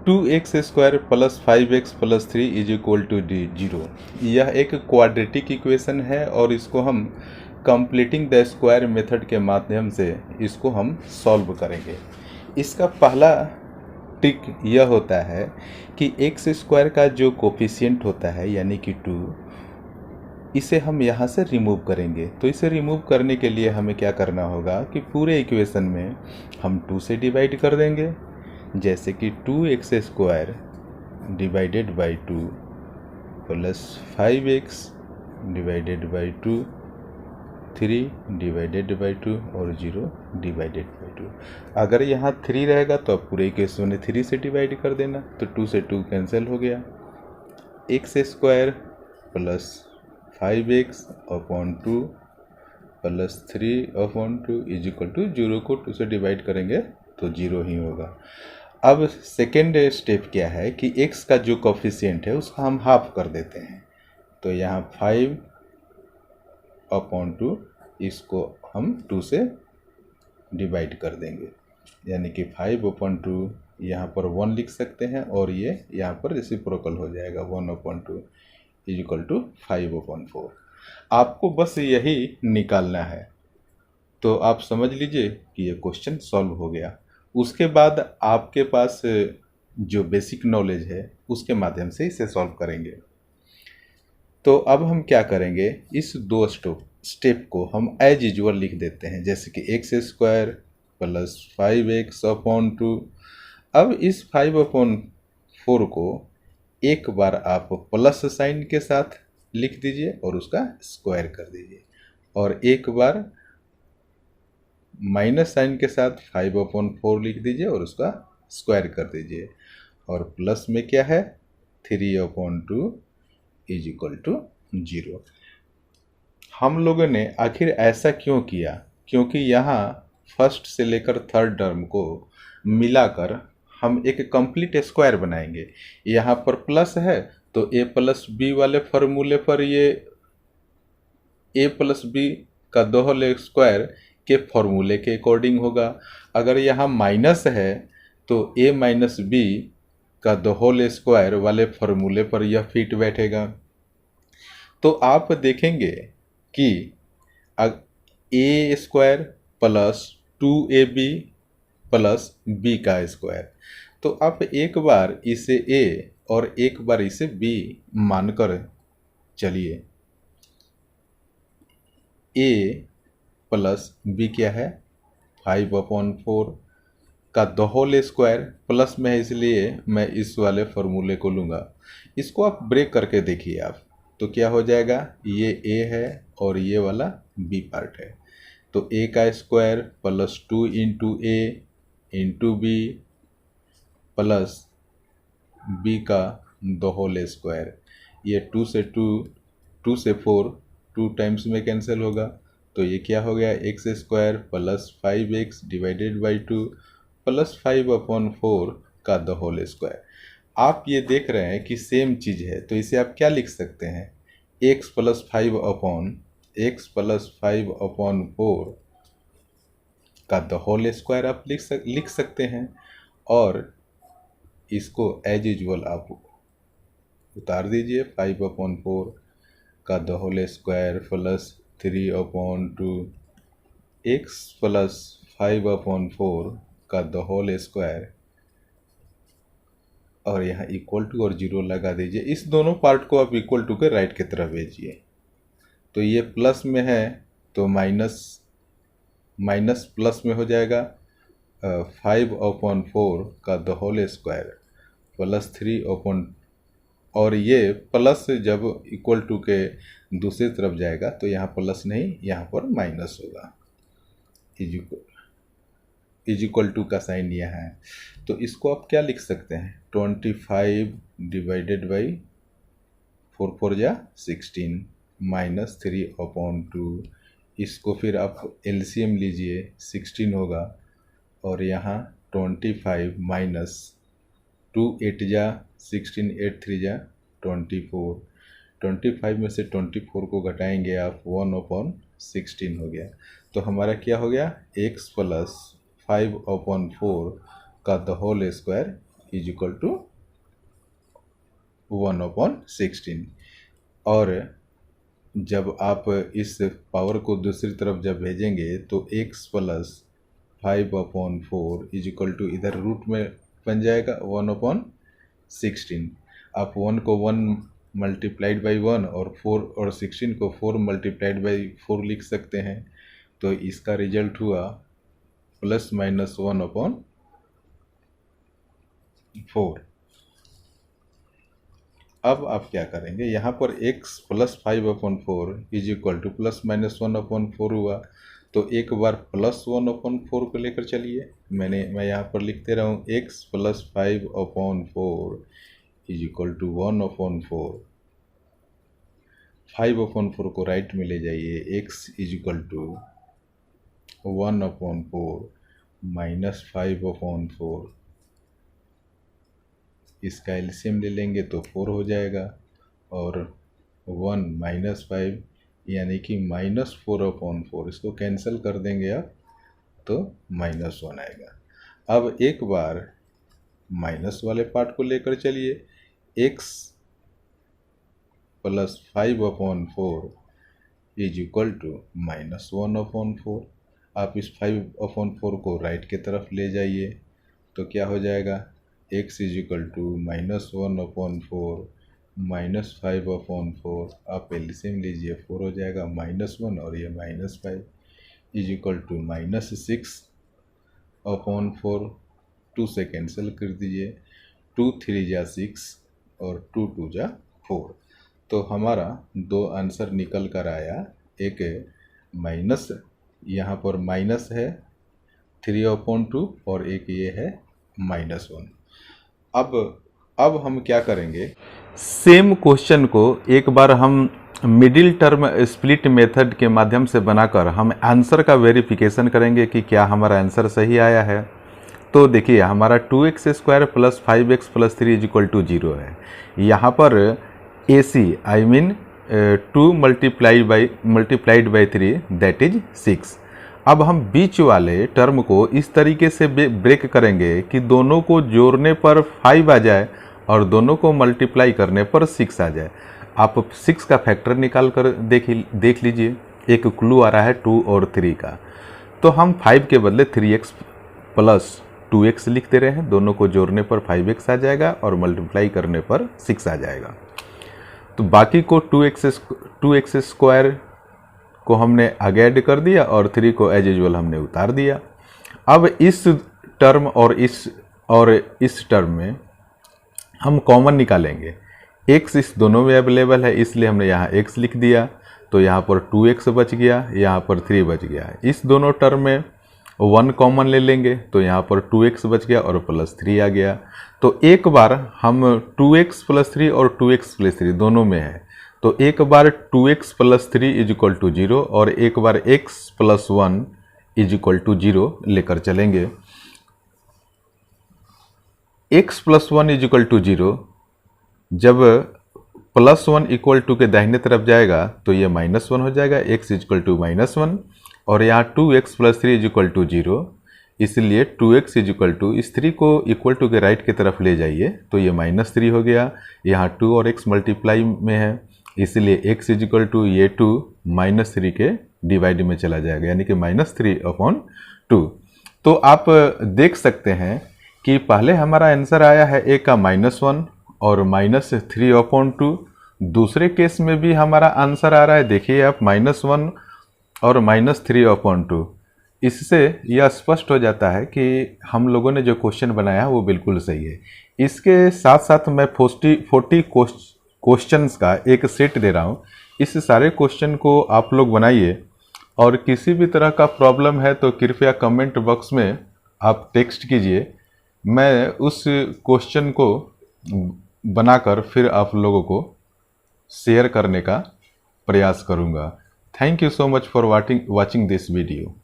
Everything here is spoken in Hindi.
2x² plus 5x plus 3 is equal to 0। यह एक क्वाड्रेटिक इक्वेशन है और इसको हम कंप्लीटिंग द स्क्वायर मेथड के माध्यम से इसको हम सॉल्व करेंगे। इसका पहला ट्रिक यह होता है कि x² का जो कोफिशिएंट होता है यानी कि 2, इसे हम यहाँ से रिमूव करेंगे। तो इसे रिमूव करने के लिए हमें क्या करना होगा कि पूरे इक्वेशन में हम 2 से डिवाइड कर देंगे। जैसे कि 2x² divided by 2 plus 5x divided by 2, 3 divided by 2 और 0 डिवाइडेड बाई 2। अगर यहाँ 3 रहेगा तो अब पूरे इक्वेशन में 3 से डिवाइड कर देना, तो 2 से 2 कैंसिल हो गया। x² plus 5x upon 2 plus 3 upon 2 is equal to 0 को 2 से डिवाइड करेंगे तो 0 ही होगा। अब सेकेंड स्टेप क्या है कि x का जो कोफिशिएंट है उसका हम हाफ कर देते हैं। तो यहाँ 5 अपॉन 2 इसको हम 2 से डिवाइड कर देंगे, यानी कि 5 अपॉन 2 यहाँ पर 1 लिख सकते हैं और ये यहाँ पर रेसिप्रोकल हो जाएगा 1 upon 2 is equal to 5 upon 4। आपको बस यही निकालना है, तो आप समझ लीजिए कि ये क्वेश्चन सॉल्व हो गया। उसके बाद आपके पास जो बेसिक नॉलेज है उसके माध्यम से इसे सॉल्व करेंगे। तो अब हम क्या करेंगे, इस दो स्टेप को हम एज यूजुअल लिख देते हैं, जैसे कि x² प्लस 5x अपॉन 2। अब इस 5 अपॉन 4 को एक बार आप प्लस साइन के साथ लिख दीजिए और उसका स्क्वायर कर दीजिए, और एक बार माइनस साइन के साथ 5 अपॉन 4 लिख दीजिए और उसका स्क्वायर कर दीजिए, और प्लस में क्या है 3 अपॉन 2 इज इक्वल टू 0। हम लोगों ने आखिर ऐसा क्यों किया, क्योंकि यहाँ फर्स्ट से लेकर थर्ड टर्म को मिलाकर हम एक कंप्लीट स्क्वायर बनाएंगे। यहाँ पर प्लस है तो a प्लस बी वाले फॉर्मूले पर ये a प्लस बी का दो होल स्क्वायर के फॉर्मूले के अकॉर्डिंग होगा। अगर यहाँ माइनस है तो a माइनस बी का दो होल स्क्वायर वाले फॉर्मूले पर यह फिट बैठेगा। तो आप देखेंगे कि a² plus 2ab plus b का स्क्वायर, तो आप एक बार इसे a और एक बार इसे b मानकर चलिए। a प्लस b क्या है 5 अपॉन 4 का दो होल स्क्वायर, प्लस में है इसलिए मैं इस वाले फॉर्मूले को लूँगा। इसको आप ब्रेक करके देखिए आप, तो क्या हो जाएगा, ये a है और ये वाला b पार्ट है। तो a का square plus 2 into a into b plus b का दो होल स्क्वायर, ये 2 से 4 2 टाइम्स में कैंसिल होगा, तो ये क्या हो गया x² plus 5x divided by 2 plus 5 upon 4 का द होल स्क्वायर। आप ये देख रहे हैं कि सेम चीज़ है, तो इसे आप क्या लिख सकते हैं, x प्लस 5 अपॉन 4 का द होल स्क्वायर आप लिख सकते हैं, और इसको एज यूजुअल आप उतार दीजिए। 5 अपॉन 4 का the whole square plus 3 upon 2 x plus 5 upon 4 का द होल स्क्वायर, और यहाँ इक्वल टू और 0 लगा दीजिए। इस दोनों पार्ट को आप इक्वल टू के राइट की तरफ भेजिए। तो ये प्लस में है तो माइनस प्लस में हो जाएगा 5 अपॉन 4 का the whole square plus 3 upon, और ये प्लस जब इक्वल टू के दूसरी तरफ जाएगा तो यहाँ प्लस नहीं, यहाँ पर माइनस होगा, इज इक्वल टू का साइन यहाँ है। तो इसको आप क्या लिख सकते हैं, 25 डिवाइडेड बाई 4 4 जा 16 माइनस 3 अपॉन 2, इसको फिर आप एलसीएम लीजिए 16 होगा, और यहाँ 25 माइनस 2 8 जा 16 8 3 जा 24, 25 में से 24 को घटाएंगे आप 1 अपॉन 16 हो गया। तो हमारा क्या हो गया, x प्लस 5 अपॉन 4 का the whole square is equal to 1/16। और जब आप इस पावर को दूसरी तरफ जब भेजेंगे तो x plus 5/4 is equal to इधर रूट में बन जाएगा 1/16। आप 1 को 1 मल्टीप्लाइड बाई 1 और 4 और 16 को 4 मल्टीप्लाइड बाई 4 लिख सकते हैं। तो इसका रिजल्ट हुआ प्लस माइनस 1/4। अब आप क्या करेंगे, यहाँ पर x plus 5/4 is equal two plus minus 1/4 हुआ, तो एक बार प्लस 1/4 को लेकर चलिए। मैं यहाँ पर लिखते रहा हूँ x plus 5/4 is equal to 1/4। 5/4 को राइट में ले जाइए, x is equal to 1/4 minus 5/4। इसका एलसीएम ले लेंगे तो 4 हो जाएगा, और 1 माइनस 5 यानी कि -4/4। इसको कैंसिल कर देंगे आप तो -1 आएगा। अब एक बार माइनस वाले पार्ट को लेकर चलिए, x plus 5/4 is equal to -1/4। आप इस 5/4 को राइट के तरफ ले जाइए तो क्या हो जाएगा, x is equal to -1/4 minus 5/4। आप एलसीएम लीजिए, 4 हो जाएगा, -1 और ये -5 इज इक्वल टू -6/4। 2 से कैंसिल कर दीजिए, 2 3 जा 6 और 2 2 जा 4। तो हमारा दो आंसर निकल कर आया। एक माइनस, यहाँ पर माइनस है 3/2 और एक ये है -1। अब हम क्या करेंगे, सेम क्वेश्चन को एक बार हम मिडिल टर्म स्प्लिट मेथड के माध्यम से बनाकर हम आंसर का वेरिफिकेशन करेंगे कि क्या हमारा आंसर सही आया है। तो देखिए हमारा 2x² plus 5x plus 3 is equal to 0 है। यहाँ पर AC I mean 2 multiplied by 3 that is 6। अब हम बीच वाले टर्म को इस तरीके से ब्रेक करेंगे कि दोनों को जोड़ने पर 5 आ जाए और दोनों को मल्टीप्लाई करने पर 6 आ जाए। आप 6 का फैक्टर निकाल कर देख लीजिए। एक क्लू आ रहा है 2 और 3 का। तो हम 5 के बदले 3x प्लस 2x लिख दे रहे हैं। दोनों को जोड़ने पर 5x आ जाएगा और मल्टीप्लाई करने पर 6 आ जाएगा। तो बाकी को 2x² को हमने आगे ऐड कर दिया और 3 को एज यूजुअल हमने उतार दिया। अब इस टर्म और इस टर्म में हम कॉमन निकालेंगे। x इस दोनों में अवेलेबल है, इसलिए हमने यहाँ x लिख दिया। तो यहाँ पर 2x बच गया, यहाँ पर 3 बच गया। इस दोनों टर्म में 1 कॉमन ले लेंगे तो यहाँ पर 2x बच गया और प्लस 3 आ गया। तो एक बार हम 2x प्लस 3 और 2x प्लस 3 दोनों में है, तो एक बार 2x plus 3 is equal to 0 और एक बार x plus 1 is equal to 0 लेकर चलेंगे। x plus 1 is equal to 0 जब प्लस 1 इक्वल टू के दाहिने तरफ जाएगा तो ये -1 हो जाएगा, x इज इक्वल टू -1। और यहाँ 2x plus 3 is equal to 0, इसलिए 2x इज इक्वल टू, इस 3 को इक्वल टू के राइट की तरफ ले जाइए तो ये -3 हो गया। यहाँ 2 और x मल्टीप्लाई में है, इसलिए x इज इक्वल टू ये 2 -3 के डिवाइड में चला जाएगा, यानी कि -3/2। तो आप देख सकते हैं कि पहले हमारा आंसर आया है a का -1 और -3/2। दूसरे केस में भी हमारा आंसर आ रहा है, देखिए आप, -1 और -3/2। इससे यह स्पष्ट हो जाता है कि हम लोगों ने जो क्वेश्चन बनाया है वो बिल्कुल सही है। इसके साथ साथ मैं 40 क्वेश्चंस का एक सेट दे रहा हूँ। इस सारे क्वेश्चन को आप लोग बनाइए, और किसी भी तरह का प्रॉब्लम है तो कृपया कमेंट बॉक्स में आप टेक्स्ट कीजिए। मैं उस क्वेश्चन को बनाकर फिर आप लोगों को शेयर करने का प्रयास करूँगा। Thank you so much for watching this video.